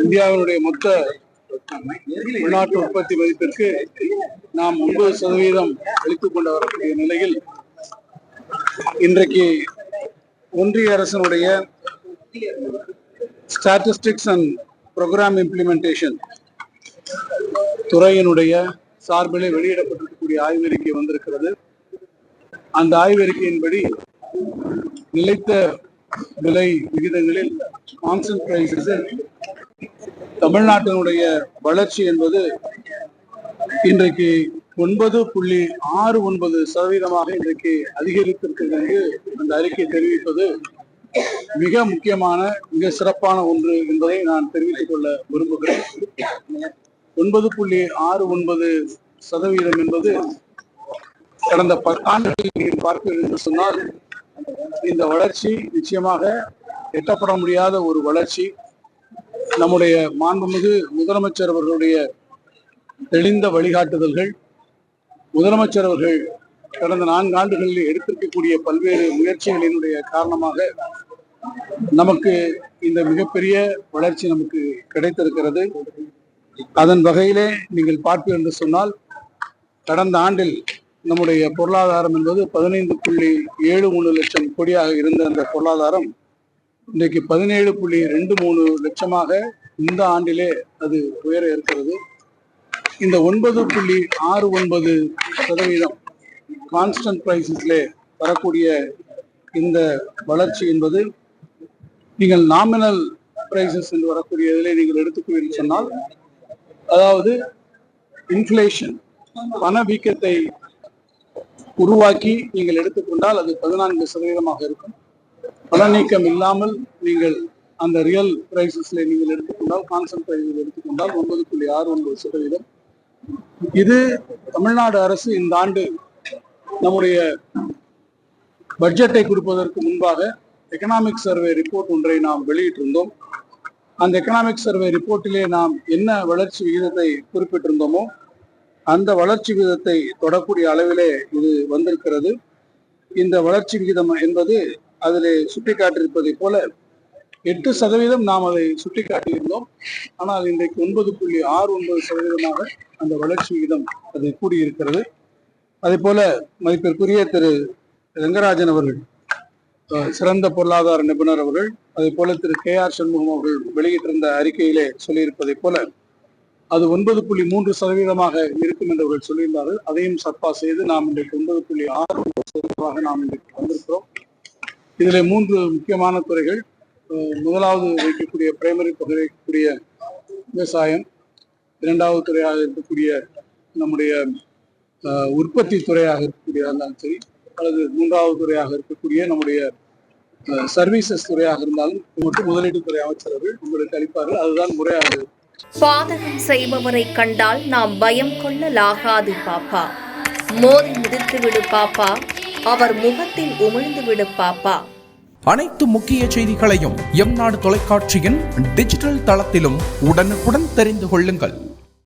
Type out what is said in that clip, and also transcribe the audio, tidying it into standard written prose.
இந்தியாவினுடைய மொத்த உள்நாட்டு உற்பத்தி மதிப்பிற்கு நாம் 9% அளித்துக் கொண்டு வரக்கூடிய நிலையில் இன்றைக்கு ஒன்றிய அரசினுடைய ஸ்டாட்டிஸ்டிக்ஸ் அண்ட் ப்ரோக்ராம் இம்ப்ளிமெண்டேஷன் துறையினுடைய சார்பிலே வெளியிடப்பட்டிருக்கக்கூடிய ஆய்வறிக்கை வந்திருக்கிறது. அந்த ஆய்வறிக்கையின்படி நிலைத்த விலை விகிதங்களில் கான்ஸ்டன்ட் பிரைஸஸில் தமிழ்நாட்டினுடைய வளர்ச்சி என்பது இன்றைக்கு 9.69% இன்றைக்கு அதிகரித்திருக்கிறது என்று அந்த அறிக்கை தெரிவிப்பது மிக முக்கியமான மிக சிறப்பான ஒன்று என்பதை நான் தெரிவித்துக் கொள்ள விரும்புகிறேன். 9.69% என்பது கடந்த 10 ஆண்டுகளில் பார்க்க என்று சொன்னால் இந்த வளர்ச்சி நிச்சயமாக எட்டப்பட முடியாத ஒரு வளர்ச்சி. நம்முடைய மாண்புமிகு முதலமைச்சர் அவர்களுடைய தெளிந்த வழிகாட்டுதல்கள், முதலமைச்சர் அவர்கள் கடந்த 4 ஆண்டுகளில் எடுத்திருக்கக்கூடிய பல்வேறு முயற்சிகளினுடைய காரணமாக நமக்கு இந்த மிகப்பெரிய வளர்ச்சி நமக்கு கிடைத்திருக்கிறது. அதன் வகையிலே நீங்கள் பார்ப்பீர்கள் என்று சொன்னால் கடந்த ஆண்டில் நம்முடைய பொருளாதாரம் என்பது 15.73 லட்சம் கோடியாக இருந்த அந்த பொருளாதாரம் இன்றைக்கு 17.23 லட்சமாக இந்த ஆண்டிலே அது உயர இருக்கிறது. இந்த 9.69% கான்ஸ்டன்ட் பிரைஸஸ்லே வரக்கூடிய இந்த வளர்ச்சி என்பது நீங்கள் நாமினல் பிரைசஸ் என்று வரக்கூடிய இதிலே நீங்கள் எடுத்துக்கொள்வீர்கள் சொன்னால், அதாவது இன்ஃப்ளேஷன் பணவீக்கத்தை உருவாக்கி நீங்கள் எடுத்துக்கொண்டால் அது 14% இருக்கும். பணநீக்கம் இல்லாமல் நீங்கள் அந்த ரியல் பிரைசஸ்ல நீங்கள் எடுத்துக்கொண்டால், கான்ஸ்டன்ட் பிரைஸில் எடுத்துக்கொண்டால் 9.69%. இது தமிழ்நாடு அரசு இந்த ஆண்டு நம்முடைய பட்ஜெட்டை கொடுப்பதற்கு முன்பாக எக்கனாமிக் சர்வே ரிப்போர்ட் ஒன்றை நாம் வெளியிட்டிருந்தோம். அந்த எக்கனாமிக் சர்வே ரிப்போர்ட்டிலே நாம் என்ன வளர்ச்சி விகிதத்தை குறிப்பிட்டிருந்தோமோ அந்த வளர்ச்சி விகிதத்தை தொடக்கூடிய அளவிலே இது வந்திருக்கிறது. இந்த வளர்ச்சி விகிதம் என்பது அதிலே சுட்டிக்காட்டியிருப்பதை போல 8% நாம் அதை சுட்டிக்காட்டியிருந்தோம். ஆனால் இன்றைக்கு 9.69% அந்த வளர்ச்சி விகிதம் அது கூடியிருக்கிறது. அதே போல மதிப்பிற்குரிய திரு ரங்கராஜன் அவர்கள், சிறந்த பொருளாதார நிபுணர் அவர்கள், அதே போல திரு KR சண்முகம் அவர்கள் வெளியிட்டிருந்த அறிக்கையிலே சொல்லியிருப்பதை போல அது 9.3% இருக்கும் என்று அவர்கள் சொல்லியிருந்தார்கள். அதையும் சர்பா செய்து நாம் இன்றைக்கு 9.6% நாம் இன்றைக்கு வந்திருக்கிறோம். இதில் 3 முக்கியமான துறைகள். முதலாவது வைக்கக்கூடிய பிரைமரி பகுதியில் இருக்கக்கூடிய விவசாயம், 2வது துறையாக இருக்கக்கூடிய நம்முடைய உற்பத்தி துறையாக இருக்கக்கூடியதாக இருந்தாலும் சரி, அல்லது 3வது துறையாக இருக்கக்கூடிய நம்முடைய சர்வீசஸ் துறையாக இருந்தாலும் மட்டும் முதலீட்டுத்துறை அமைச்சர்கள் உங்களுக்கு அளிப்பார்கள். அதுதான் முறையாக. பாதகம் செய்பவரை கண்டால் நாம் பயம் கொள்ளலாகாது பாப்பா. மோதி மிதித்து விடு பாப்பா, அவர் முகத்தில் உமிழ்ந்து விடு பாப்பா. அனைத்து முக்கிய செய்திகளையும் எம் நாடு தொலைக்காட்சியின் டிஜிட்டல் தளத்திலும் உடனுக்குடன் தெரிந்து கொள்ளுங்கள்.